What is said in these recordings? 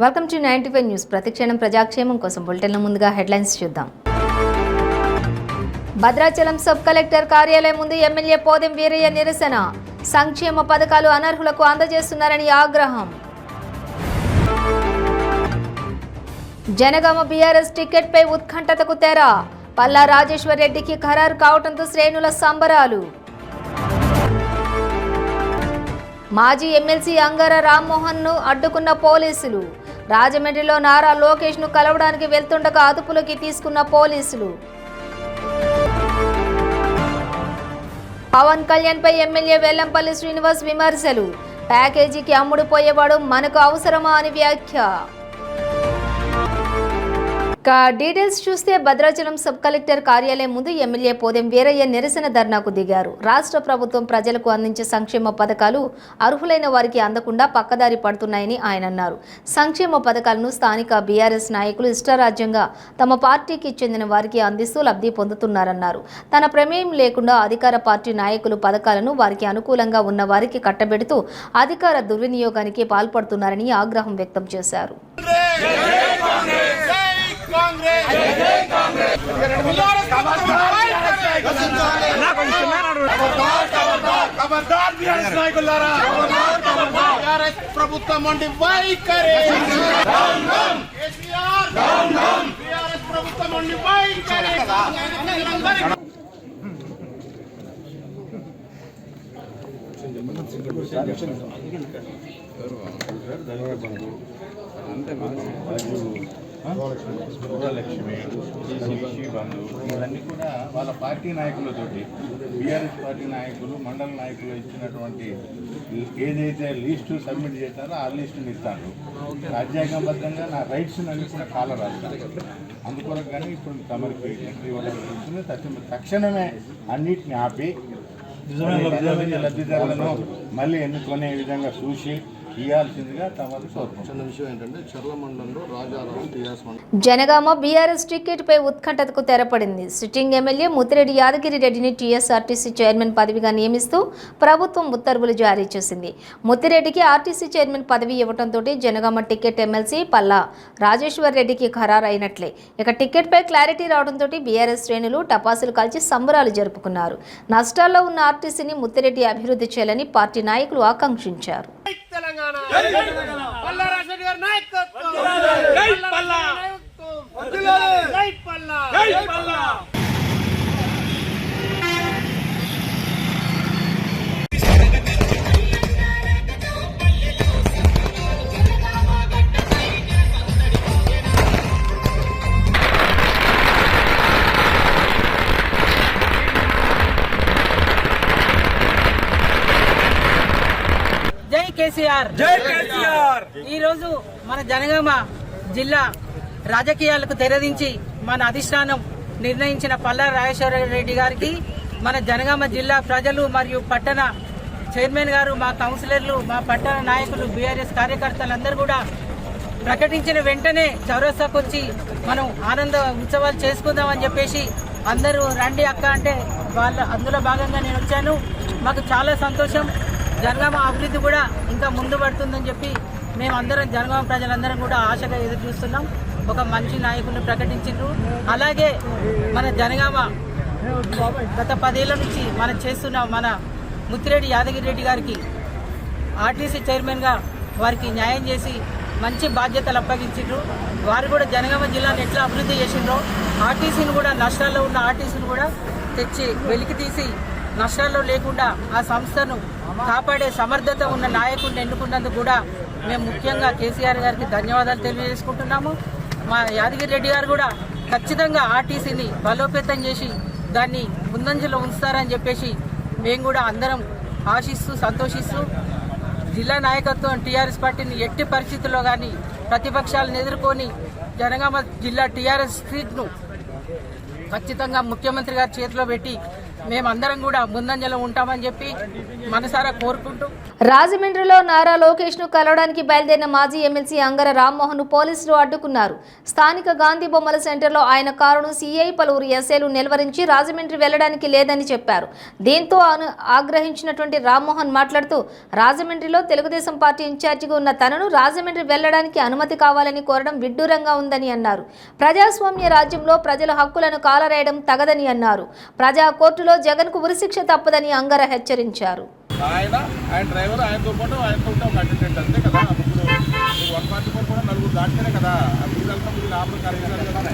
Welcome to 95 news. ప్రతిక్షణం ప్రజాక్షేమం కోసం బులెటిన్ల ముందుగా హెడ్లైన్స్ చూద్దాం. భద్రాచలం సబ్ కలెక్టర్ కార్యాలయం ముందు ఎమ్మెల్యే పోదెం వీరయ్య నిరసన. సంక్షేమ పథకాలు అనర్హులకు అందజేస్తున్నారని ఆగ్రహం. జనగామ బీఆర్ఎస్ టికెట్పై ఉత్కంఠతకు తెర. పల్లా రాజేశ్వర్ రెడ్డికి ఖరారు కావడంతో శ్రేణుల సంబరాలు. మాజీ ఎమ్మెల్సీ అంగార రామ్మోహన్ను అడ్డుకున్న పోలీసులు. రాజమండ్రిలో నారా లోకేష్ను కలవడానికి వెళ్తుండగా అదుపులోకి తీసుకున్న పోలీసులు. పవన్ కళ్యాణ్పై ఎమ్మెల్యే వెల్లంపల్లి శ్రీనివాస్ విమర్శలు. ప్యాకేజీకి అమ్ముడుపోయేవాడు మనకు అవసరమా అని వ్యాఖ్య. డీటెయిల్స్ చూస్తే భద్రాచలం సబ్ కలెక్టర్ కార్యాలయం ముందు ఎమ్మెల్యే పోదెం వీరయ్య నిరసన ధర్నాకు దిగారు. రాష్ట్ర ప్రభుత్వం ప్రజలకు అందించే సంక్షేమ పథకాలు అర్హులైన వారికి అందకుండా పక్కదారి పడుతున్నాయని ఆయన అన్నారు. సంక్షేమ పథకాలను స్థానిక బీఆర్ఎస్ నాయకులు ఇష్టరాజ్యంగా తమ పార్టీకి చెందిన వారికి అందిస్తూ లబ్ధి పొందుతున్నారన్నారు. తన ప్రమేయం లేకుండా అధికార పార్టీ నాయకులు పథకాలను వారికి అనుకూలంగా ఉన్న వారికి కట్టబెడుతూ అధికార దుర్వినియోగానికి పాల్పడుతున్నారని ఆగ్రహం వ్యక్తం చేశారు. ప్రభుత్వం అండి వైఖరి ప్రభుత్వం అండి వైఖరి. గృహలక్ష్మి, శిశి బంధు ఇవన్నీ కూడా వాళ్ళ పార్టీ నాయకులతోటి బీఆర్ఎస్ పార్టీ నాయకులు, మండల నాయకులు ఇచ్చినటువంటి ఏదైతే లిస్టు సబ్మిట్ చేస్తారో ఆ లిస్టుని ఇస్తాను. రాజ్యాంగబద్ధంగా నా రైట్స్ అన్ని కూడా కాల రాస్తాను. అందుకొరకు కానీ ఇప్పుడు తమరికి ఎంట్రీ ఇవ్వడం తక్షణమే అన్నిటిని ఆపి లబ్ధిదారులను మళ్ళీ ఎన్నుకునే విధంగా చూసి ఇవ్వాల్సిందిగా తమకు కోరుకుంటున్న విషయం ఏంటంటే చర్ల మండలంలో రాజారావు టీఆర్ఎస్ జనగామ బీఆర్ఎస్ టికెట్పై ఉత్కంఠతకు తెరపడింది. సిట్టింగ్ ఎమ్మెల్యే ముత్తిరెడ్డి యాదగిరి రెడ్డిని టీఎస్ఆర్టీసీ చైర్మన్ పదవిగా నియమిస్తూ ప్రభుత్వం ఉత్తర్వులు జారీ చేసింది. ముత్తిరెడ్డికి ఆర్టీసీ చైర్మన్ పదవి ఇవ్వడంతో జనగామ టికెట్ ఎమ్మెల్సీ పల్లా రాజేశ్వర్ రెడ్డికి ఖరారు అయినట్లే. ఇక టికెట్పై క్లారిటీ రావడంతో బీఆర్ఎస్ శ్రేణులు టపాసులు కాల్చి సంబరాలు జరుపుకున్నారు. నష్టాల్లో ఉన్న ఆర్టీసీని ముత్తిరెడ్డి అభివృద్ధి చేయాలని పార్టీ నాయకులు ఆకాంక్షించారు. ఈ రోజు మన జనగామ జిల్లా రాజకీయాలకు తెరదించి మన అధిష్టానం నిర్ణయించిన పల్లా రాజేశ్వర రెడ్డి గారికి మన జనగామ జిల్లా ప్రజలు మరియు పట్టణ చైర్మన్ గారు, మా కౌన్సిలర్లు, మా పట్టణ నాయకులు, బీఆర్ఎస్ కార్యకర్తలందరూ కూడా ప్రకటించిన వెంటనే చౌరస్తాకు వచ్చి మనం ఆనంద ఉత్సవాలు చేసుకుందామని చెప్పేసి అందరూ రండి అక్క అంటే అందులో భాగంగా నేను వచ్చాను. మాకు చాలా సంతోషం. జనగామ అభివృద్ధి కూడా ఇంకా ముందు పడుతుందని చెప్పి మేమందరం జనగామ ప్రజలందరం కూడా ఆశగా ఎదురు చూస్తున్నాం. ఒక మంచి నాయకుడిని ప్రకటించారు. అలాగే మన జనగామ గత 10 ఏళ్ల నుంచి మనం చేస్తున్న మన ముత్తిరెడ్డి యాదగిరి రెడ్డి గారికి ఆర్టీసీ చైర్మన్గా వారికి న్యాయం చేసి మంచి బాధ్యతలు అప్పగించారు. వారు కూడా జనగామ జిల్లాను ఎట్లా అభివృద్ధి చేసిండ్రో ఆర్టీసీని కూడా నష్టాల్లో ఉన్న ఆర్టీసీని కూడా తెచ్చి వెలికి తీసి నష్టాల్లో లేకుండా ఆ సంస్థను కాపాడే సమర్థత ఉన్న నాయకుడిని ఎన్నుకున్నందుకు కూడా మేము ముఖ్యంగా కేసీఆర్ గారికి ధన్యవాదాలు తెలియజేసుకుంటున్నాము. మా యాదగిరి రెడ్డి గారు కూడా ఖచ్చితంగా ఆర్టీసీని బలోపేతం చేసి దాన్ని ముందంజలో ఉంచుతారని చెప్పేసి మేము కూడా అందరం ఆశిస్తూ సంతోషిస్తూ జిల్లా నాయకత్వం టీఆర్ఎస్ పార్టీని ఎట్టి పరిస్థితుల్లో కానీ ప్రతిపక్షాలను ఎదుర్కొని జనగామ జిల్లా టీఆర్ఎస్ సీట్ను ఖచ్చితంగా ముఖ్యమంత్రి గారి చేతిలో పెట్టి మేమందరం కూడా ముందంజలో ఉంటామని చెప్పి మనసారా కోరుకుంటూ రాజమండ్రిలో నారా లోకేష్ ను కలవడానికి బయలుదేరిన మాజీ ఎమ్మెల్సీ అంగర రామ్మోహన్ ను పోలీసులు అడ్డుకున్నారు. స్థానిక గాంధీ బొమ్మల సెంటర్లో ఆయన కారును సీఐ పలువురు ఎస్ఐలు నిలువరించి రాజమండ్రి వెళ్లడానికి లేదని చెప్పారు. దీంతో ఆగ్రహించినటువంటి రామ్మోహన్ మాట్లాడుతూ రాజమండ్రిలో తెలుగుదేశం పార్టీ ఇన్ఛార్జిగా ఉన్న తనను రాజమండ్రి వెళ్లడానికి అనుమతి కావాలని కోరడం విడ్డూరంగా ఉందని అన్నారు. ప్రజాస్వామ్య రాజ్యంలో ప్రజల హక్కులను కాలరేయడం తగదని అన్నారు. ప్రజా కోర్టులో జగన్ కు ఉరిశిక్ష తప్పదని అంగర హెచ్చరించారు. ఆయన డ్రైవర్ ఆయనతో పాటు ఆయనతో ఉంటే ఒక అటెండెంట్ అంతే కదా. ఇప్పుడు 144 కూడా నలుగురు దాటితేనే కదా వీళ్ళంతా మీరు లాభం కార్యక్రమాలు కదా.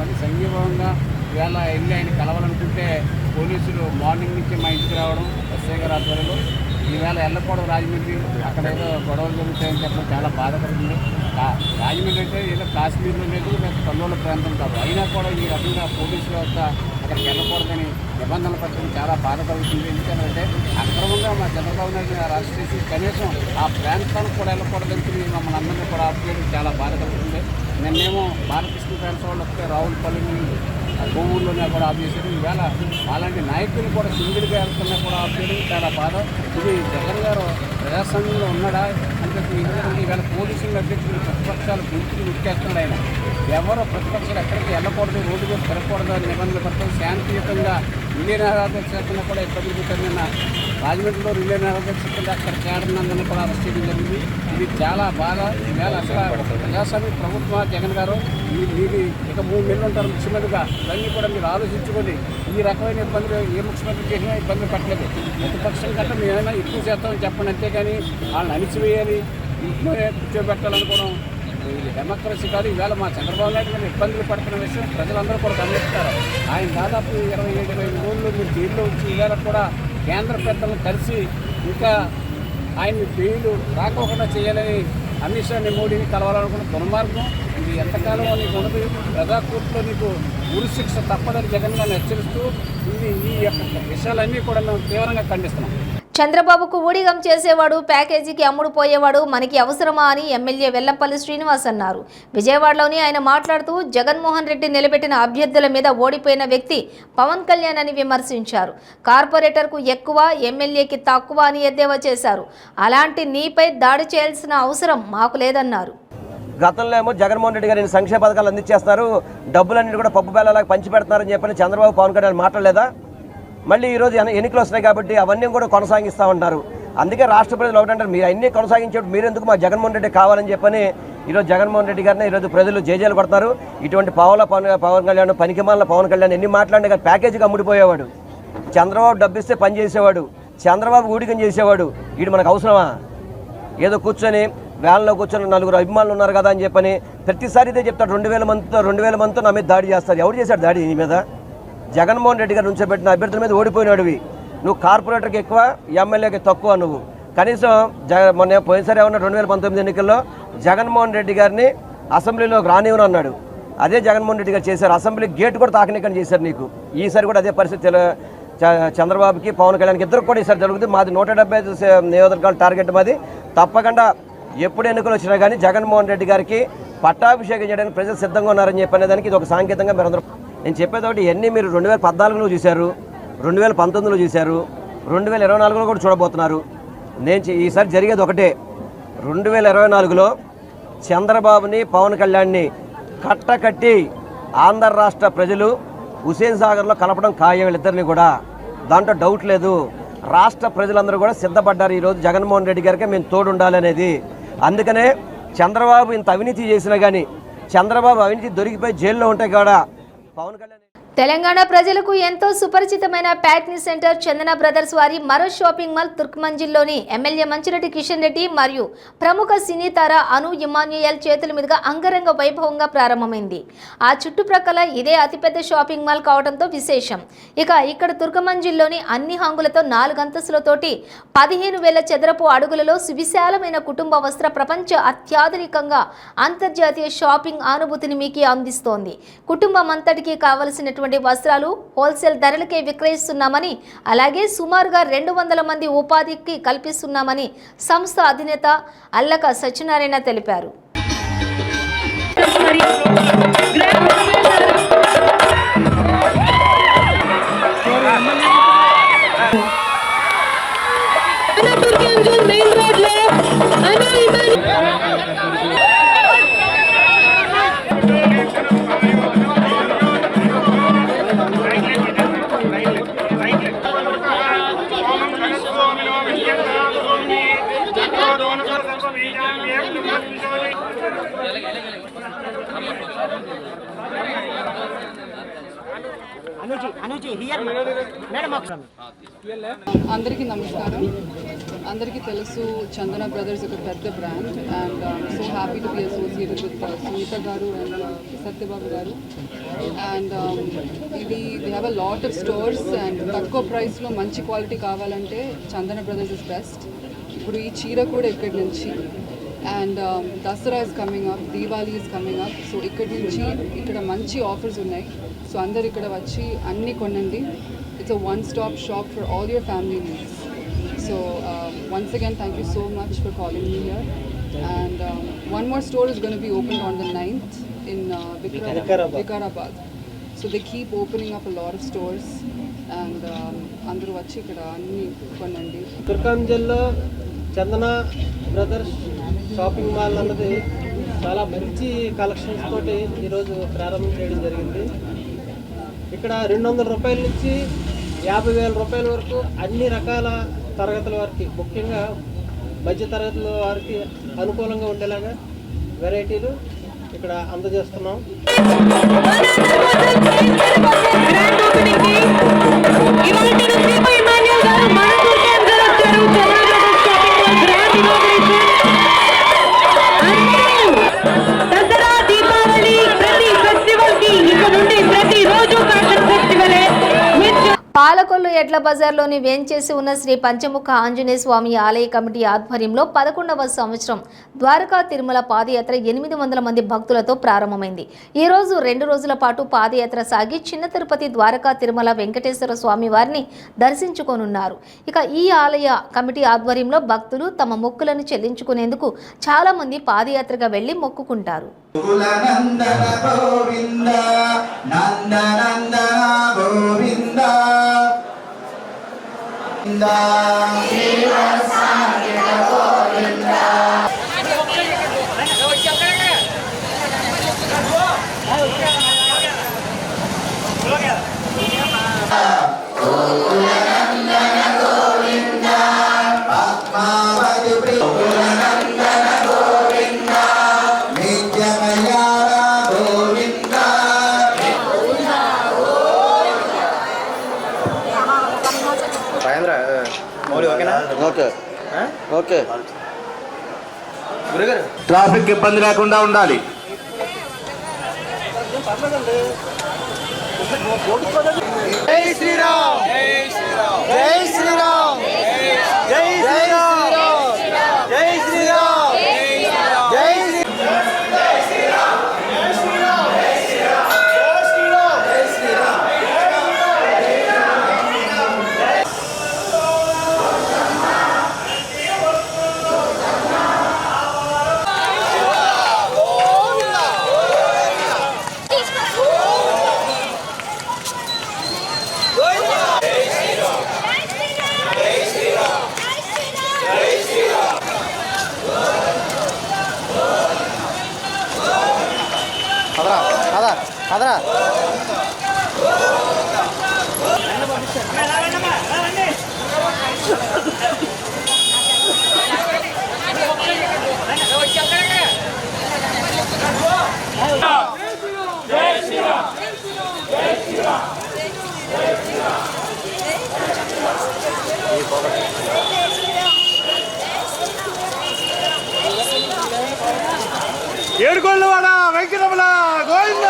మళ్ళీ సంఘీభావంగా ఇవాళ వెళ్ళి ఆయన కలవాలనుకుంటే పోలీసులు మార్నింగ్ నుంచి మా ఇంటికి రావడం ఎస్ఐ గారి ఆధ్వర్యంలో ఈవేళ వెళ్ళకూడదు రాజమండ్రి, అక్కడ ఏదో గొడవలు జరుగుతాయని చెప్పడం చాలా బాధపడుతుంది. రాజమండ్రి అంటే ఏదో కాశ్మీర్లో లేదు, లేదా కల్లోల ప్రాంతం కాదు. అయినా కూడా ఈ రకంగా పోలీసుల వద్ద అక్కడికి వెళ్ళకూడదని నిబంధనలు పట్టడం చాలా బాధ కలుగుతుంది. ఎందుకంటే అక్రమంగా మా చంద్రబాబు నాయుడు అరెస్ట్ చేసి కనీసం ఆ ప్రాంతానికి కూడా వెళ్ళకూడదని మమ్మల్ని అందరినీ కూడా ఆఫ్ చేయడం చాలా బాధ కలుగుతుంది. నిన్నేమో బాలకృష్ణ ఫ్యాన్స్ వాళ్ళు వస్తే రావులపల్లిని కోవూరులోనే కూడా ఆఫ్ చేశారు. ఈవేళ అలాంటి నాయకులు కూడా సింగిల్గా వెళ్తున్నా కూడా ఆఫ్ చేయడం చాలా బాధ. ఇది జగన్ గారు ప్రజాస్వామ్యంలో ఉన్నాడా అంటే ఈవేళ పోలీసుల అధ్యక్షులు ప్రతిపక్షాలు గుర్తులు ఉరికేస్తున్నాడు. ఆయన ఎవరో ప్రతిపక్షాలు ఎక్కడికి వెళ్ళకూడదు, రోడ్డు మీద తిరగకూడదు అని నిబంధనలు పడతాం. శాంతియుతంగా రిలే నిరాదీక్ష కూడా ఇబ్బంది పెట్టారు. నిన్న రాజమండ్రిలో రిలే నిరాదీక్ష అక్కడ చేరనందని కూడా అరెస్ట్ చేయడం జరిగింది. ఇది చాలా బాధ. ఈవేళ అసలు ప్రజాస్వామ్య ప్రభుత్వం జగన్ గారు మీరు ఇక 3 నెలలు ఉంటారు ముఖ్యమంత్రిగా, ఇవన్నీ కూడా మీరు ఆలోచించుకొని ఈ రకమైన ఇబ్బందులు ఏ ముఖ్యమంత్రి చేసినా ఇబ్బందులు పట్టలేదు. ప్రతిపక్షం కంటే మేమైనా ఎక్కువ చేస్తామని చెప్పండి, అంతేగాని వాళ్ళని అణిచివేయాలి, ఇంట్లోనే కూర్చోబెట్టాలనుకోవడం ఇది డెమోక్రసీ కాదు. ఈవేళ మా చంద్రబాబు నాయుడు మీద ఇబ్బందులు పడుతున్న విషయం ప్రజలందరూ కూడా గమనిస్తారు. ఆయన దాదాపు 27 రోజులు మీరు జైల్లో వచ్చి ఈవేళ కూడా కేంద్ర పెద్దలను కలిసి ఇంకా ఆయన్ని బెయిల్ రాకోకుండా చేయాలని అమిత్ షాని మోడీని కలవాలనుకున్న దుర్మార్గం. ఇది ఎంతకాలం నీకు ఉండదు. ప్రజాకోర్టులో నీకు ఉరిశిక్ష తప్పదని జగన్ గారిని హెచ్చరిస్తూ ఈ యొక్క విషయాలన్నీ కూడా మేము తీవ్రంగా ఖండిస్తున్నాం. చంద్రబాబుకు ఊడిగం చేసేవాడు, ప్యాకేజీకి అమ్ముడు పోయేవాడు మనకి అవసరమా అని ఎమ్మెల్యే వెల్లంపల్లి శ్రీనివాస్ అన్నారు. విజయవాడలోని ఆయన మాట్లాడుతూ జగన్మోహన్ రెడ్డి నిలబెట్టిన అభ్యర్థుల మీద ఓడిపోయిన వ్యక్తి పవన్ కళ్యాణ్ అని విమర్శించారు. కార్పొరేటర్కు ఎక్కువ, ఎమ్మెల్యేకి తక్కువ అని ఎద్దేవా చేశారు. అలాంటి నీపై దాడి చేయాల్సిన అవసరం మాకు లేదన్నారు. గతంలో ఏమో జగన్మోహన్ రెడ్డి గారు సంక్షేమ పథకాలు అందించేస్తారు, డబ్బులన్నింటి కూడా పప్పు బేలలాగా పంచి పెడుతున్నారని చెప్పని చంద్రబాబు పవన్ కళ్యాణ్ మాట్లాడలేదా? మళ్ళీ ఈరోజు ఎన్నికలు వస్తున్నాయి కాబట్టి అవన్నీ కూడా కొనసాగిస్తూ ఉంటారు. అందుకే రాష్ట్ర ప్రజలు ఒకటంటారు, మీరు అన్నీ కొనసాగించేప్పుడు మీరెందుకు మా జగన్మోహన్ రెడ్డి కావాలని చెప్పని ఈరోజు జగన్మోహన్ రెడ్డి గారిని ఈరోజు ప్రజలు జేజేలు కొడతారు. ఇటువంటి పవన్ కళ్యాణ్ పనికిమాల పవన్ కళ్యాణ్ ఎన్ని మాట్లాడినా కానీ ప్యాకేజీకి అమ్ముడిపోయేవాడు, చంద్రబాబు డబ్బిస్తే పని చేసేవాడు, చంద్రబాబు ఊడికం చేసేవాడు. వీడు మనకు అవసరమా? ఏదో కూర్చొని వ్యాన్లో కూర్చొని 4 అభిమానులు ఉన్నారు కదా అని చెప్పని ప్రతిసారి ఇదే చెప్తాడు. 2000 మందితో నా మీద దాడి చేస్తారు. ఎవరు చేశాడు దాడి నీ మీద? జగన్మోహన్ రెడ్డి గారు నుంచోబెట్టిన అభ్యర్థుల మీద ఓడిపోయినాడువి. నువ్వు కార్పొరేటర్కి ఎక్కువ, ఎమ్మెల్యేకి తక్కువ. నువ్వు కనీసం మొన్న పోయినసారి ఏమన్నా 2019 ఎన్నికల్లో జగన్మోహన్ రెడ్డి గారిని అసెంబ్లీలోకి రానివ్వను అన్నాడు. అదే జగన్మోహన్ రెడ్డి గారు చేశారు. అసెంబ్లీ గేట్ కూడా తాకనికని చేశారు నీకు. ఈసారి కూడా అదే పరిస్థితి చంద్రబాబుకి పవన్ కళ్యాణ్కి ఇద్దరు కూడా ఈసారి జరుగుతుంది. మాది 175 నియోజకవర్గాల టార్గెట్ మాది. తప్పకుండా ఎప్పుడు ఎన్నికలు వచ్చినా కానీ జగన్మోహన్ రెడ్డి గారికి పట్టాభిషేకం చేయడానికి ప్రజలు సిద్ధంగా ఉన్నారని చెప్పనేదానికి ఇది ఒక సాంకేతంగా మీరందరూ నేను చెప్పేది ఒకటి. ఇవన్నీ మీరు 2014లో చూశారు, 2019లో చూశారు, 2024లో కూడా చూడబోతున్నారు. నేను ఈసారి జరిగేది ఒకటే, 2024లో చంద్రబాబుని పవన్ కళ్యాణ్ని కట్టకట్టి ఆంధ్ర రాష్ట్ర ప్రజలు హుసేన్ సాగర్లో కలపడం ఖాయం వీళ్ళిద్దరిని కూడా. దాంట్లో డౌట్ లేదు. రాష్ట్ర ప్రజలందరూ కూడా సిద్ధపడ్డారు ఈరోజు జగన్మోహన్ రెడ్డి గారికి మేము తోడు ఉండాలనేది. అందుకనే చంద్రబాబు ఇంత అవినీతి చేసినా కానీ చంద్రబాబు అవినీతి దొరికిపోయి జైల్లో ఉంటే కూడా పవన్ కళ్యాణ్ తెలంగాణ ప్రజలకు ఎంతో సుపరిచితమైన ప్యాట్నీ సెంటర్ చందన బ్రదర్స్ వారి మరో షాపింగ్ మాల్ తుర్క్మంజిల్లోని ఎమ్మెల్యే మంచిరెడ్డి కిషన్ రెడ్డి మరియు ప్రముఖ సినీ తార అను ఇమాన్యుయల్ చేతుల మీదుగా అంగరంగ వైభవంగా ప్రారంభమైంది. ఆ చుట్టుప్రక్కల ఇదే అతిపెద్ద షాపింగ్ మాల్ కావడంతో విశేషం. ఇక్కడ తుర్క్మంజిల్లోని అన్ని హంగులతో 4 అంతస్తులతోటి 15,000 చదరపు అడుగులలో సువిశాలమైన కుటుంబ వస్త్ర ప్రపంచ అత్యాధునికంగా అంతర్జాతీయ షాపింగ్ అనుభూతిని మీకు అందిస్తోంది. కుటుంబం అంతటికీ కావలసినటువంటి ఉన్నటువంటి వస్త్రాలు హోల్సేల్ ధరలకే విక్రయిస్తున్నామని, అలాగే సుమారుగా 200 మంది ఉపాధికి కల్పిస్తున్నామని సంస్థ అధినేత అల్లక సత్యనారాయణ తెలిపారు. అందరికీ నమస్కారం. అందరికీ తెలుసు చందన బ్రదర్స్ ఒక పెద్ద brand and so happy to be associated with Sunitha garu and Satyababu garu. And ఇది they have a lot of stores and తక్కువ ప్రైస్లో మంచి క్వాలిటీ కావాలంటే చందన బ్రదర్స్ ఇస్ బెస్ట్. ఇప్పుడు ఈ చీర కూడా ఇక్కడి నుంచి. And Dasara is coming up, Diwali is coming up. So ఇక్కడి నుంచి ఇక్కడ మంచి ఆఫర్స్ ఉన్నాయి. సో అందరు ఇక్కడ వచ్చి అన్నీ కొనండి. It's a one-stop shop for all your family needs. So once again, thank you so much for calling me here. And one more store is going to be opened on the 9th in Vikarabad. So they keep opening up a lot of stores. And అందరూ వచ్చి ఇక్కడ అన్ని కొనండి. తుర్కాం జిల్లా చందన brothers shopping mall అన్నది చాలా మంచి collections తోటి ఈరోజు ప్రారంభం చేయడం జరిగింది. ఇక్కడ 200 రూపాయల నుంచి 50,000 రూపాయల వరకు అన్ని రకాల తరగతుల వారికి, ముఖ్యంగా మధ్య తరగతుల వారికి అనుకూలంగా ఉండేలాగా వెరైటీలు ఇక్కడ అందజేస్తున్నాం. పాలకొల్లు ఎడ్ల బజార్లోని వేంచేసి ఉన్న శ్రీ పంచముఖ ఆంజనేయ స్వామి ఆలయ కమిటీ ఆధ్వర్యంలో 11వ సంవత్సరం ద్వారకా తిరుమల పాదయాత్ర 800 మంది భక్తులతో ప్రారంభమైంది. ఈ రోజు 2 రోజుల పాటు పాదయాత్ర సాగి చిన్న తిరుపతి ద్వారకా తిరుమల వెంకటేశ్వర స్వామి వారిని దర్శించుకోనున్నారు. ఇక ఈ ఆలయ కమిటీ ఆధ్వర్యంలో భక్తులు తమ మొక్కులను చెల్లించుకునేందుకు చాలా మంది పాదయాత్రగా వెళ్లి మొక్కుకుంటారు. ఓకే. ట్రాఫిక్ ఇబ్బంది లేకుండా ఉండాలి. జై శ్రీరామ్, జై శ్రీరామ్, జై శ్రీరామ్, జై శ్రీరామ్, జై ఏడుకొండవాడ వెంకటరమణ గోవింద.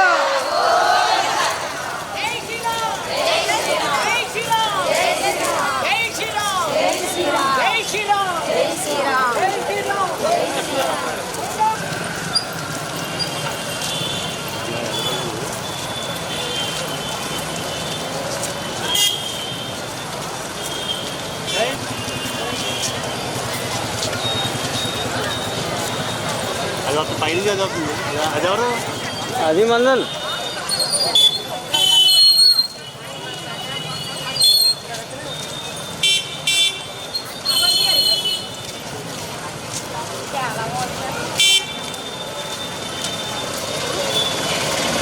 అదెవరు? అది మందన్.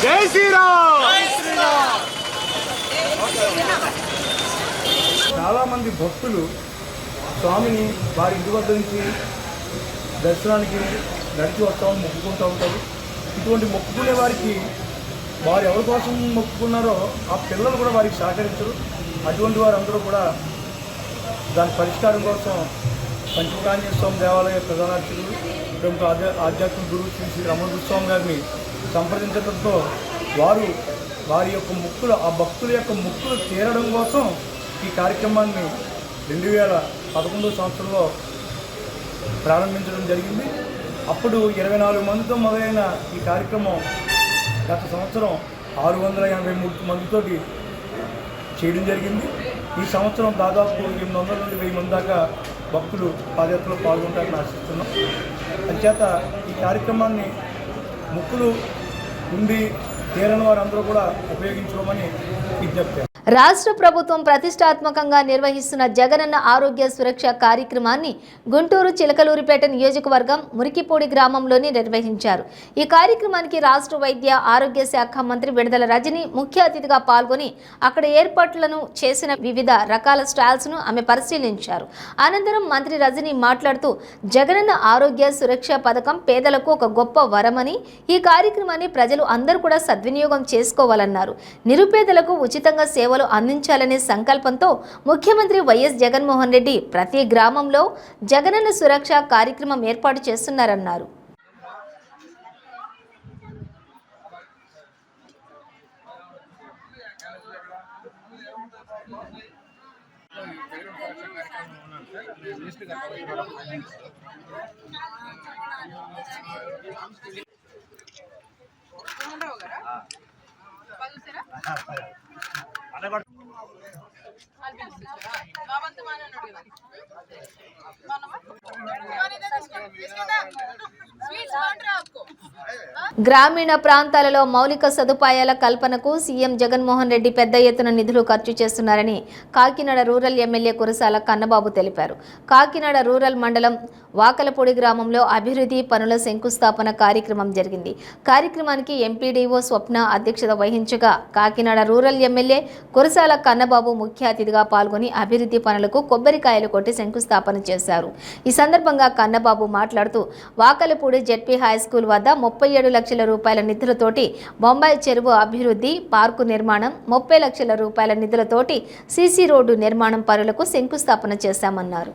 జై శ్రీరామ్. చాలామంది భక్తులు స్వామిని వారి ఇంటి వద్ద నుంచి దర్శనానికి నడిచి వస్తామని మొక్కుకుంటూ ఉంటారు. ఇటువంటి మొక్కుకునే వారికి వారు ఎవరి కోసం మొక్కుకున్నారో ఆ పిల్లలు కూడా వారికి సహకరించరు. అటువంటి వారందరూ కూడా దాని పరిష్కారం కోసం పంచకాంజనేయ స్వామి దేవాలయ ప్రధానార్చకులు ప్రముఖ ఆధ్యాత్మిక గురువు శ్రీ శ్రీ రమణ గురుస్వామి గారిని సంప్రదించడంతో వారి యొక్క మొక్కులు ఆ భక్తుల యొక్క మొక్కులు తీరడం కోసం ఈ కార్యక్రమాన్ని 2011 సంవత్సరంలో ప్రారంభించడం జరిగింది. అప్పుడు 24 మందితో మొదలైన ఈ కార్యక్రమం గత సంవత్సరం 683 మందితోటి చేయడం జరిగింది. ఈ సంవత్సరం దాదాపు 800 నుండి 1000 మంది దాకా భక్తులు పాదయాత్రలో పాల్గొంటారని ఆశిస్తున్నాం. అంచేత ఈ కార్యక్రమాన్ని మొక్కులు ఉండి తీరని వారందరూ కూడా ఉపయోగించుకోమని విజ్ఞప్తి. రాష్ట్ర ప్రభుత్వం ప్రతిష్టాత్మకంగా నిర్వహిస్తున్న జగనన్న ఆరోగ్య సురక్ష కార్యక్రమాన్ని గుంటూరు చిలకలూరిపేట నియోజకవర్గం మురికిపూడి గ్రామంలోని నిర్వహించారు. ఈ కార్యక్రమానికి రాష్ట్ర వైద్య ఆరోగ్య శాఖ మంత్రి విడుదల రజని ముఖ్య అతిథిగా పాల్గొని అక్కడ ఏర్పాట్లను చేసిన వివిధ రకాల స్టాల్స్ ను ఆమె పరిశీలించారు. అనంతరం మంత్రి రజని మాట్లాడుతూ జగనన్న ఆరోగ్య సురక్ష పథకం పేదలకు ఒక గొప్ప వరమని ఈ కార్యక్రమాన్ని ప్రజలు అందరూ కూడా సద్వినియోగం చేసుకోవాలన్నారు. నిరుపేదలకు ఉచితంగా సేవలు అందించాలనే సంకల్పంతో ముఖ్యమంత్రి వైఎస్ జగన్మోహన్ రెడ్డి ప్రతి గ్రామంలో జగనన్న సురక్ష కార్యక్రమం ఏర్పాటు చేస్తున్నారన్నారు. గ్రామీణ ప్రాంతాలలో మౌలిక సదుపాయాల కల్పనకు సీఎం జగన్మోహన్ రెడ్డి పెద్ద ఎత్తున నిధులు ఖర్చు చేస్తున్నారని కాకినాడ రూరల్ ఎమ్మెల్యే కురసాల కన్నబాబు తెలిపారు. కాకినాడ రూరల్ మండలం వాకలపూడి గ్రామంలో అభివృద్ధి పనుల శంకుస్థాపన కార్యక్రమం జరిగింది. కార్యక్రమానికి ఎంపీడీఓ స్వప్న అధ్యక్షత వహించగా కాకినాడ రూరల్ ఎమ్మెల్యే కురసాల కన్నబాబు ముఖ్య అతిథిగా పాల్గొని అభివృద్ధి పనులకు కొబ్బరికాయలు కొట్టి శంకుస్థాపన చేశారు. ఈ సందర్భంగా కన్నబాబు మాట్లాడుతూ వాకలపూడి జెడ్పీ హై స్కూల్ వద్ద 37 లక్షల రూపాయల నిధులతోటి బొంబాయి చెరువు అభివృద్ధి, పార్కు నిర్మాణం, 30 లక్షల రూపాయల నిధులతోటి సీసీ రోడ్డు నిర్మాణం పనులకు శంకుస్థాపన చేశామన్నారు.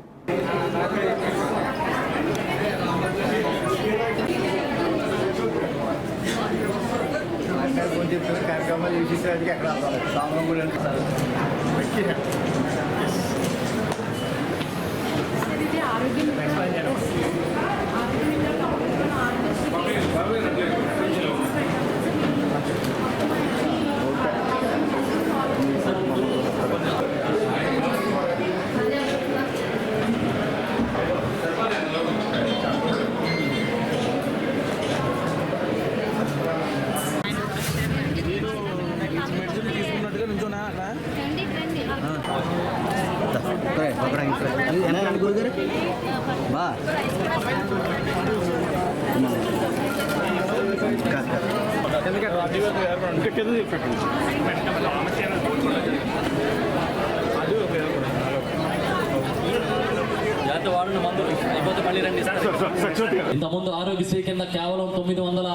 ఇంతకుముందు ఆరోగ్యశ్రీ కింద కేవలం 900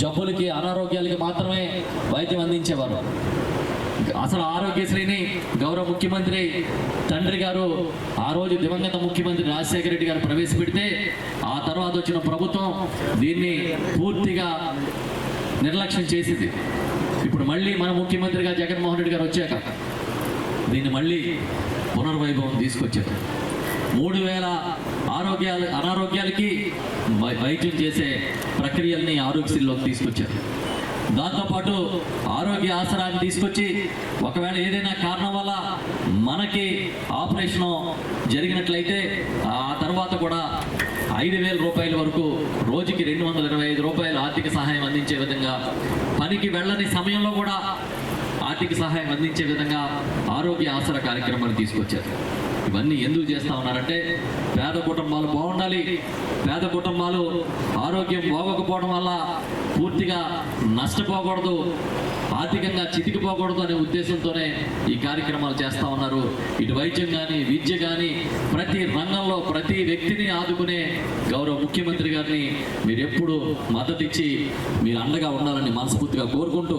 జబ్బులకి, అనారోగ్యాలకి మాత్రమే వైద్యం అందించేవారు. అసలు ఆరోగ్యశ్రీని గౌరవ ముఖ్యమంత్రి తండ్రి గారు ఆ రోజు దివంగత ముఖ్యమంత్రి రాజశేఖర రెడ్డి గారు ప్రవేశపెడితే ఆ తర్వాత వచ్చిన ప్రభుత్వం దీన్ని పూర్తిగా నిర్లక్ష్యం చేసింది. ఇప్పుడు మళ్ళీ మన ముఖ్యమంత్రిగా జగన్మోహన్ రెడ్డి గారు వచ్చాక దీన్ని మళ్ళీ పునర్వైభవం తీసుకొచ్చారు. 3000 అనారోగ్యాలకి వైద్యం చేసే ప్రక్రియల్ని ఆరోగ్యశ్రీలోకి తీసుకొచ్చారు. దాంతోపాటు ఆరోగ్య ఆసరాన్ని తీసుకొచ్చి ఒకవేళ ఏదైనా కారణం వల్ల మనకి ఆపరేషన్ జరిగినట్లయితే ఆ తర్వాత కూడా 5,000 రూపాయల వరకు రోజుకి 225 రూపాయలు ఆర్థిక సహాయం అందించే విధంగా, పనికి వెళ్ళని సమయంలో కూడా ఆర్థిక సహాయం అందించే విధంగా ఆరోగ్య ఆసరా కార్యక్రమాలు తీసుకొచ్చారు. ఇవన్నీ ఎందుకు చేస్తా ఉన్నారంటే పేద కుటుంబాలు బాగుండాలి, పేద కుటుంబాలు ఆరోగ్యం బాగోకపోవడం వల్ల పూర్తిగా నష్టపోకూడదు, ఆర్థికంగా చితికిపోకూడదు అనే ఉద్దేశంతోనే ఈ కార్యక్రమాలు చేస్తూ ఉన్నారు. ఇటు వైద్యం కానీ, విద్య కానీ, ప్రతి రంగంలో ప్రతి వ్యక్తిని ఆదుకునే గౌరవ ముఖ్యమంత్రి గారిని మీరు ఎప్పుడు మద్దతు ఇచ్చి మీరు అండగా ఉండాలని మనస్ఫూర్తిగా కోరుకుంటూ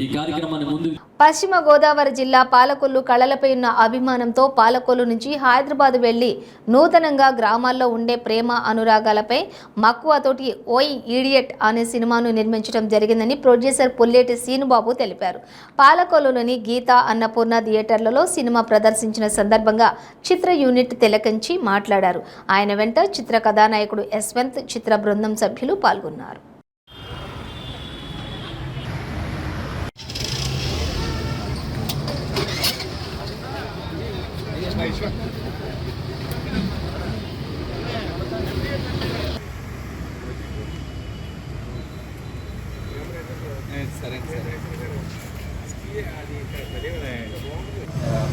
ఈ కార్యక్రమాన్ని ముందు. పశ్చిమ గోదావరి జిల్లా పాలకొల్లు కళలపై ఉన్న అభిమానంతో పాలకొల్లు నుంచి హైదరాబాద్ వెళ్లి నూతనంగా గ్రామాల్లో ఉండే ప్రేమ అనురాగాలపై మక్కువతోటి ఓయ్ ఈడియట్ అనే సినిమాను నిర్మించడం జరిగిందని ప్రొడ్యూసర్ పుల్లేటి సీనుబాబు తెలిపారు. పాలకొల్లులోని గీతా అన్నపూర్ణ థియేటర్లలో సినిమా ప్రదర్శించిన సందర్భంగా చిత్ర యూనిట్ తిలకించి మాట్లాడారు. ఆయన వెంట చిత్ర కథానాయకుడు యశ్వంత్, చిత్ర బృందం సభ్యులు పాల్గొన్నారు.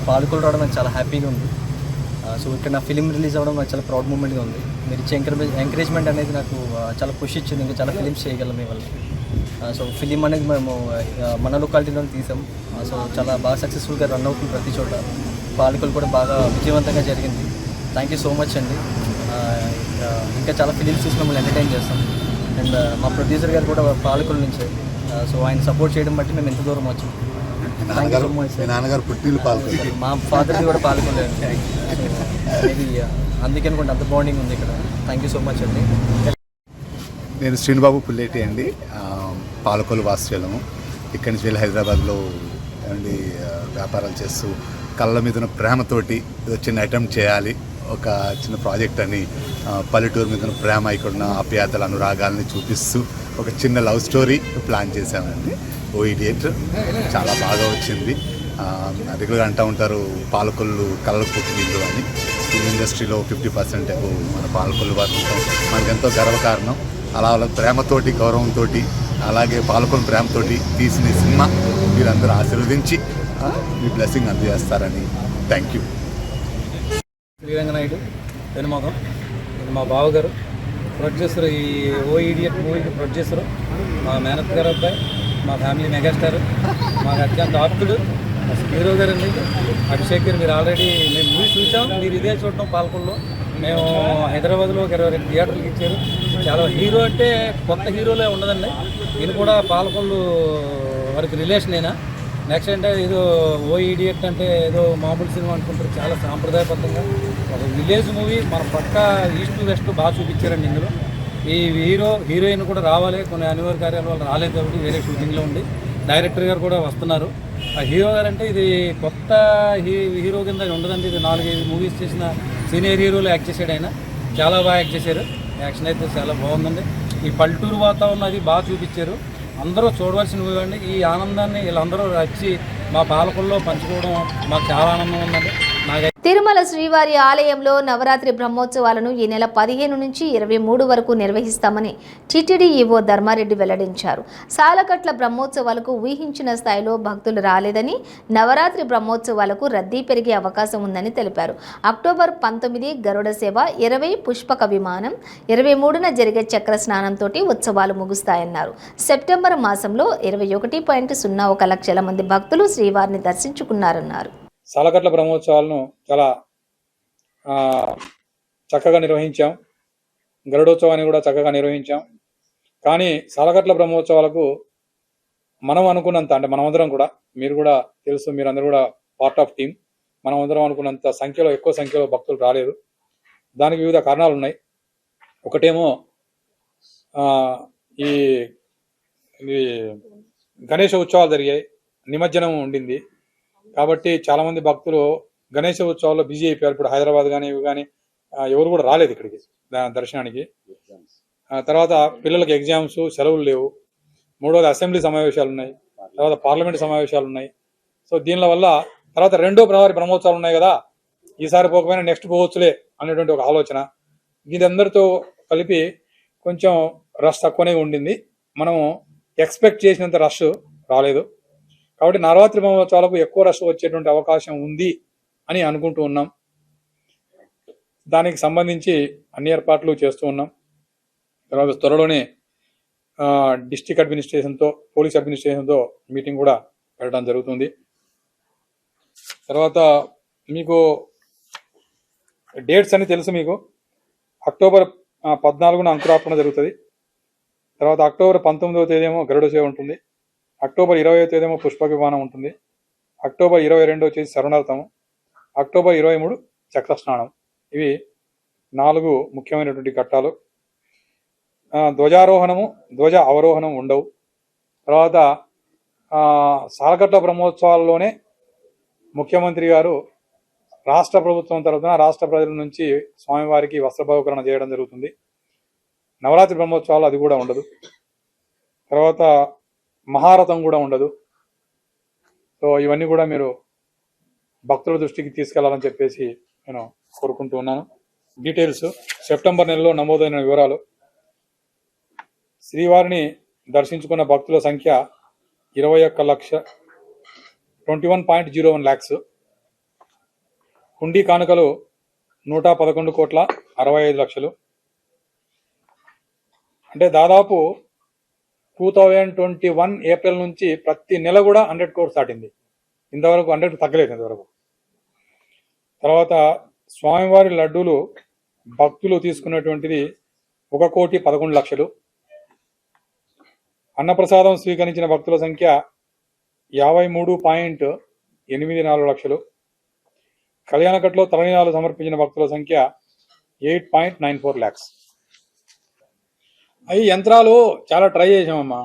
పాలకొల్లు రావడం నాకు చాలా హ్యాపీగా ఉంది. సో ఇక్కడ నా ఫిలిం రిలీజ్ అవ్వడం నాకు చాలా ప్రౌడ్ మూమెంట్గా ఉంది. మీరు ఇచ్చే ఎంకరేజ్మెంట్ అనేది నాకు చాలా పుష్ ఇచ్చింది. ఇంకా చాలా ఫిలిమ్స్ చేయగలం మీ వల్ల. సో ఫిలిం అనేది మేము మన లొకాలిటీలో తీసాం. సో చాలా బాగా సక్సెస్ఫుల్గా రన్ అవుతుంది ప్రతి చోట. పాలకొల్లు కూడా బాగా విజయవంతంగా జరిగింది. థ్యాంక్ యూ సో మచ్ అండి. ఇంకా చాలా ఫిలిమ్స్ చూసి మమ్మల్ని ఎంటర్టైన్ చేస్తాం. అండ్ మా ప్రొడ్యూసర్ గారు కూడా పాలకొల్లు నుంచే. సో ఆయన సపోర్ట్ చేయడం బట్టి మేము ఎంత దూరం వచ్చాం. నాన్నగారు పుట్టిల్లు పాలకొల్లు, మా ఫాదర్ది కూడా పాలకొల్లు. మేబీ అందుకే అనుకుంటే అంత బాండింగ్ ఉంది ఇక్కడ. థ్యాంక్ యూ సో మచ్ అండి. నేను శ్రీనుబాబు పుల్లేటి అండి, పాలకొల్లు వాస్తవ్యము. ఇక్కడి నుంచి వెళ్ళి హైదరాబాద్లో అండి వ్యాపారాలు చేస్తూ కళ్ళ మీద ఉన్న ప్రేమతోటి చిన్న అటెంప్ట్ చేయాలి, ఒక చిన్న ప్రాజెక్ట్ అని. పల్లెటూరు మీద ఉన్న ప్రేమ, ఇక్కడున్న ఆప్యాయతల అనురాగాల్ని చూపిస్తూ ఒక చిన్న లవ్ స్టోరీ ప్లాన్ చేశామండి. ఓ ఇడియట్ చాలా బాగా వచ్చింది. రెగ్యులర్గా అంటూ ఉంటారు పాలకొల్లు కళ్ళకు పుట్టినిల్లు అని. ఫిల్మ్ ఇండస్ట్రీలో 50% మన పాలకొల్లు వారు ఉంటాం. మనకెంతో గర్వకారణం. అలా వాళ్ళ ప్రేమతోటి, గౌరవంతో, అలాగే పాలకొల్లు ప్రేమతోటి తీసిన సినిమా మీరందరూ ఆశీర్వదించి మీ బ్లెస్సింగ్ అందజేస్తారని. Thank you. శ్రీరంగనాయుడు వెనుమోగం, మా బావగారు ప్రొడ్యూసర్. ఈ ఓ ఈడియట్ మూవీకి ప్రొడ్యూసరు మా మేనత్ గారు అబ్బాయి, మా ఫ్యామిలీ మెగాస్టార్, మాకు అత్యంత ఆప్తుడు హీరో గారు అండి అభిషేక్ గారు. మీరు ఆల్రెడీ మేము మూవీ చూసాం, మీరు ఇదే చూడటం పాలకొల్లో. మేము హైదరాబాద్లో ఒక 22 థియేటర్లకు ఇచ్చారు. చాలా హీరో అంటే కొత్త హీరోలే ఉండదండి. ఇది కూడా పాలకొల్లు వారికి రిలేషన్ అయినా. నెక్స్ట్ అంటే ఏదో ఓ ఈడియట్ అంటే ఏదో మామూలు సినిమా అనుకుంటారు. చాలా సాంప్రదాయబద్ధంగా ఒక విలేజ్ మూవీ మన పక్క ఈస్ట్ వెస్ట్ బాగా చూపించారండి. ఇందులో ఈ హీరోయిన్ కూడా రావాలి, కొన్ని అనివార్య కార్యాల వల్ల రాలేదు కాబట్టి వేరే షూటింగ్లో ఉంది. డైరెక్టర్ గారు కూడా వస్తున్నారు. ఆ హీరో గారు అంటే ఇది కొత్త హీరో కింద ఉండదండి. ఇది 4-5 మూవీస్ చేసిన సీనియర్ హీరోలు యాక్ట్ చేశాడు ఆయన. చాలా బాగా యాక్ట్ చేశారు. యాక్షన్ అయితే చాలా బాగుందండి. ఈ పల్లెటూరు వాతావరణం అది బాగా చూపించారు. అందరూ చూడవలసిన మూవీ అండి. ఈ ఆనందాన్ని వీళ్ళందరూ వచ్చి మా పాలకొల్లో పంచుకోవడం మాకు చాలా ఆనందం ఉందండి. తిరుమల శ్రీవారి ఆలయంలో నవరాత్రి బ్రహ్మోత్సవాలను ఈ నెల 15 నుంచి 23 వరకు నిర్వహిస్తామని టీటీడీ ఈవో ధర్మారెడ్డి వెల్లడించారు. సాలకట్ల బ్రహ్మోత్సవాలకు ఊహించిన స్థాయిలో భక్తులు రాలేదని, నవరాత్రి బ్రహ్మోత్సవాలకు రద్దీ పెరిగే అవకాశం ఉందని తెలిపారు. అక్టోబర్ 19 గరుడ సేవ, 20 పుష్పక విమానం, 23న జరిగే చక్ర స్నానంతో ఉత్సవాలు ముగుస్తాయన్నారు. సెప్టెంబర్ మాసంలో 21.01 లక్షల మంది భక్తులు శ్రీవారిని దర్శించుకున్నారన్నారు. సాలకట్ల బ్రహ్మోత్సవాలను చాలా చక్కగా నిర్వహించాం. గరుడోత్సవాన్ని కూడా చక్కగా నిర్వహించాం. కానీ సాలకట్ల బ్రహ్మోత్సవాలకు మనం అనుకున్నంత, అంటే మనమందరం కూడా, మీరు కూడా తెలుసు, మీరందరూ కూడా పార్ట్ ఆఫ్ టీమ్, మనమందరం అనుకున్నంత సంఖ్యలో, ఎక్కువ సంఖ్యలో భక్తులు రాలేదు. దానికి వివిధ కారణాలు ఉన్నాయి. ఒకటేమో ఈ గణేష ఉత్సవాలు జరిగాయి, నిమజ్జనం ఉండింది. కాబట్టి చాలామంది భక్తులు గణేశ ఉత్సవాల్లో బిజీ అయిపోయారు. ఇప్పుడు హైదరాబాద్ కానీ ఇవి కానీ ఎవరు కూడా రాలేదు ఇక్కడికి దర్శనానికి. తర్వాత పిల్లలకి ఎగ్జామ్స్, సెలవులు లేవు. మూడోది అసెంబ్లీ సమావేశాలు ఉన్నాయి, తర్వాత పార్లమెంట్ సమావేశాలు ఉన్నాయి. సో దీనివల్ల తర్వాత రెండో ప్రవారి బ్రహ్మోత్సవాలు ఉన్నాయి కదా, ఈసారి పోకపోయినా నెక్స్ట్ పోవచ్చులే అనేటువంటి ఒక ఆలోచన. దీని అందరితో కలిపి కొంచెం రష్ తక్కువనే ఉండింది. మనము ఎక్స్పెక్ట్ చేసినంత రష్ రాలేదు. కాబట్టి నవరాత్రి బ్రహ్మోత్సవాలకు ఎక్కువ రష్ వచ్చేటువంటి అవకాశం ఉంది అని అనుకుంటూ ఉన్నాం. దానికి సంబంధించి అన్ని ఏర్పాట్లు చేస్తూ ఉన్నాం. తర్వాత త్వరలోనే డిస్ట్రిక్ట్ అడ్మినిస్ట్రేషన్తో, పోలీస్ అడ్మినిస్ట్రేషన్తో మీటింగ్ కూడా పెట్టడం జరుగుతుంది. తర్వాత మీకు డేట్స్ అని తెలుసు మీకు. అక్టోబర్ 14న అంకురార్పణ జరుగుతుంది. తర్వాత అక్టోబర్ 19వ తేదీ గరుడ సేవ ఉంటుంది. అక్టోబర్ 20వ తేదీ పుష్పక విమానం ఉంటుంది. అక్టోబర్ 22 వచ్చేసి శరణార్థము. అక్టోబర్ 23 చక్రస్నానం. ఇవి 4 ముఖ్యమైనటువంటి ఘట్టాలు. ధ్వజారోహణము, ధ్వజ అవరోహణం ఉండవు. తర్వాత సాలకట్ల బ్రహ్మోత్సవాల్లోనే ముఖ్యమంత్రి గారు రాష్ట్ర ప్రభుత్వం తరఫున రాష్ట్ర ప్రజల నుంచి స్వామివారికి వస్త్రబహుకరణ చేయడం జరుగుతుంది. నవరాత్రి బ్రహ్మోత్సవాలు అది కూడా ఉండదు. తర్వాత మహారథం కూడా ఉండదు. సో ఇవన్నీ కూడా మీరు భక్తుల దృష్టికి తీసుకెళ్లాలని చెప్పేసి నేను కోరుకుంటూ ఉన్నాను. డీటెయిల్స్ సెప్టెంబర్ నెలలో నమోదైన వివరాలు. శ్రీవారిని దర్శించుకున్న భక్తుల సంఖ్య 21,21.01 lakhs. హుండీ కానుకలు 111,65 లక్షలు. అంటే దాదాపు 2021 ఏప్రిల్ నుంచి ప్రతి నెల కూడా 100 crores దాటింది. ఇంతవరకు 100 తగ్గలేదు ఇంతవరకు. తర్వాత స్వామివారి లడ్డూలు భక్తులు తీసుకున్నటువంటిది 1,11 లక్షలు. అన్నప్రసాదం స్వీకరించిన భక్తుల సంఖ్య 53.84 లక్షలు. కళ్యాణకట్లో తలనీలాలు సమర్పించిన భక్తుల సంఖ్య 8.94 lakhs. ఈ యంత్రాలు చాలా ట్రై చేసామమ్మా.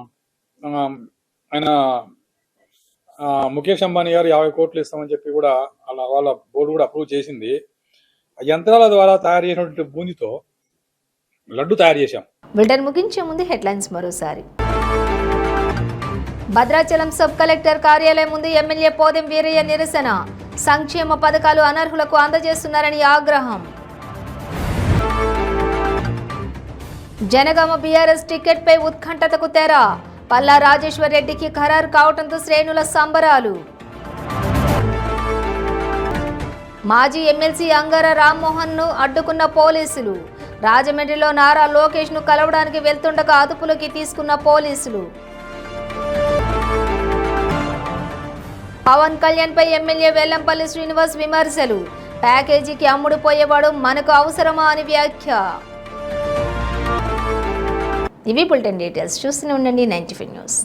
ఆయన ముఖేష్ అంబానీ గారు 50 కోట్లు ఇస్తామని చెప్పి కూడా వాళ్ళ బోర్డు కూడా అప్రూవ్ చేసింది. ఆ యంత్రాల ద్వారా తయారు చేసినటువంటి బూందీతో లడ్డు తయారు చేశాం. బులెటిన్ ముగించే ముందు హెడ్లైన్స్ మరోసారి. భద్రాచలం సబ్ కలెక్టర్ కార్యాలయం ముందు ఎమ్మెల్యే పోదెం వీరయ్య నిరసన. సంక్షేమ పథకాలు అనర్హులకు అందజేస్తున్నారని ఆగ్రహం. జనగామ బీఆర్ఎస్ టికెట్ పై ఉత్కంఠతకు తెర. పల్లా రాజేశ్వర్ రెడ్డికి ఖరారు కావడంతో శ్రేణుల సంబరాలు. మాజీ ఎమ్మెల్సీ అంగార రామ్మోహన్ ను అడ్డుకున్న పోలీసులు. రాజమండ్రిలో నారా లోకేష్ ను కలవడానికి వెళ్తుండగా అదుపులోకి తీసుకున్న పోలీసులు. పవన్ కళ్యాణ్ పై ఎమ్మెల్యే వెల్లంపల్లి శ్రీనివాస్ విమర్శలు. ప్యాకేజీకి అమ్ముడుపోయేవాడు మనకు అవసరమా అని వ్యాఖ్య. ఇవి బులెటిన్ డీటెయిల్స్. చూస్తూనే ఉండండి 95 న్యూస్.